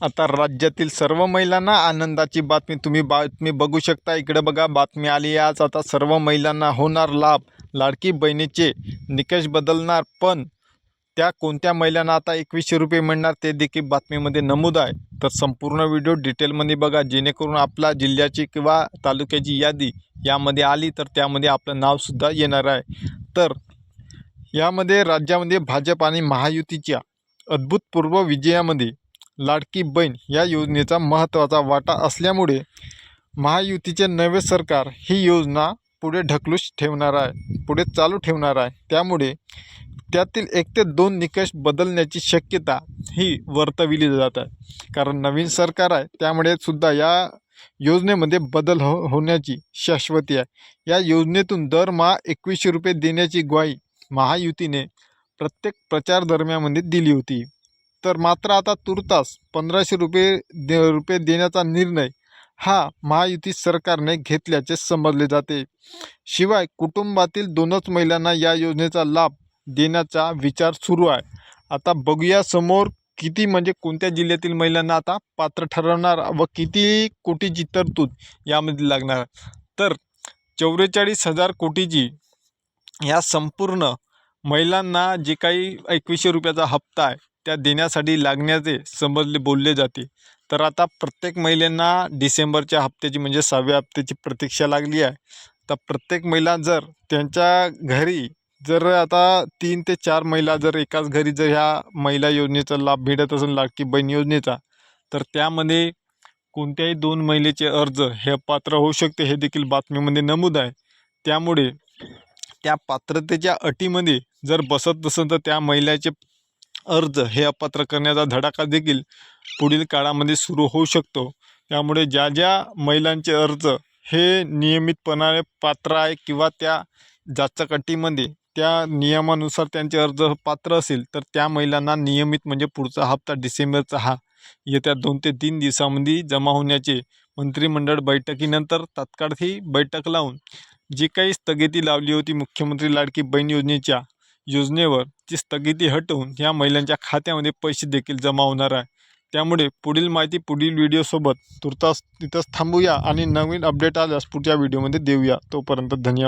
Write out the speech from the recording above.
आता राज्यातील सर्व महिलांना आनंदाची बातमी तुम्ही बघू शकता। इकडे बघा, बातमी आली आज। आता सर्व महिलांना होणार लाभ, लाडकी बहिणीचे निकष बदलणार, पण त्या कोणत्या महिलांना आता 2100 रुपये मिळणार ते देखील बातमीमध्ये नमूद आहे। तर संपूर्ण व्हिडिओ डिटेलमध्ये बघा, जेणेकरून आपला जिल्ह्याची किंवा तालुक्याची यादी यामध्ये आली तर त्यामध्ये आपलं नावसुद्धा येणार आहे। तर यामध्ये राज्यामध्ये भाजप आणि महायुतीच्या अभूतपूर्व विजयामध्ये लाडकी बहीण या योजनेचा महत्त्वाचा वाटा असल्यामुळे महायुतीचे नवे सरकार ही योजना पुढे ढकलूच ठेवणार आहे, पुढे चालू ठेवणार आहे। त्यामुळे त्यातील 1 ते 2 निकष बदलण्याची शक्यता ही वर्तविली जात आहे, कारण नवीन सरकार आहे। त्यामुळे सुद्धा या योजनेमध्ये बदल होण्याची शाश्वती आहे। या योजनेतून दरमहा 2100 रुपये देण्याची ग्वाही महायुतीने प्रत्येक प्रचार दरम्यानमध्ये दिली होती। तर मात्र आता तुर्तास 1500 रुपये देण्याचा निर्णय हा महायुती सरकारने घेतल्याचे समजले जाते। शिवाय कुटुंबातील 2च महिलांना या योजनेचा लाभ देण्याचा विचार सुरू आहे। आता बघूया समोर किती, म्हणजे कोणत्या जिल्ह्यातील महिलांना आता पात्र ठरवणार व किती कोटीची तरतूद यामध्ये लागणार। तर 44,000 कोटीची या संपूर्ण महिलांना जे काही 2100 रुपयाचा हप्ता आहे त्या देण्यासाठी लागण्याचे बोलले जाते। तर आता प्रत्येक महिलांना डिसेंबरच्या हप्त्याची म्हणजे 6व्या हप्त्याची प्रतीक्षा लागली आहे। तर प्रत्येक महिला जर त्यांच्या घरी जर आता 3 ते 4 महिला जर एकाच घरी जर ह्या महिला योजनेचा लाभ भेटत असेल, लाडकी बहीण योजनेचा, तर त्यामध्ये कोणत्याही 2 महिलेचे अर्ज हे पात्र होऊ शकते, हे देखील बातमीमध्ये नमूद आहे। त्यामुळे त्या पात्रतेच्या अटीमध्ये जर बसत नसेल तर त्या महिलेचे अर्ज हे अपात्र करण्याचा धडाका देखील पुढील काळामध्ये सुरू होऊ शकतो। त्यामुळे ज्या महिलांचे अर्ज हे नियमितपणाने पात्र आहे किंवा त्या जाचक अटीमध्ये त्या नियमानुसार त्यांचे अर्ज पात्र असेल तर त्या महिलांना नियमित म्हणजे पुढचा हप्ता डिसेंबरचा हा येत्या 2 ते 3 दिवसांमध्ये जमा होण्याचे मंत्रिमंडळ बैठकीनंतर तात्काळ ही बैठक लावून जी काही स्थगिती लावली होती मुख्यमंत्री लाडकी बहीण योजनेवर, ती स्थगिती हटवून या महिलांच्या खात्यामध्ये पैसे देखील जमा होणार आहे। त्यामुळे पुढील माहिती पुढील व्हिडिओसोबत तुर्तास तिथंच थांबूया आणि नवीन अपडेट आल्यास पुढच्या व्हिडिओमध्ये देऊया। तोपर्यंत धन्यवाद।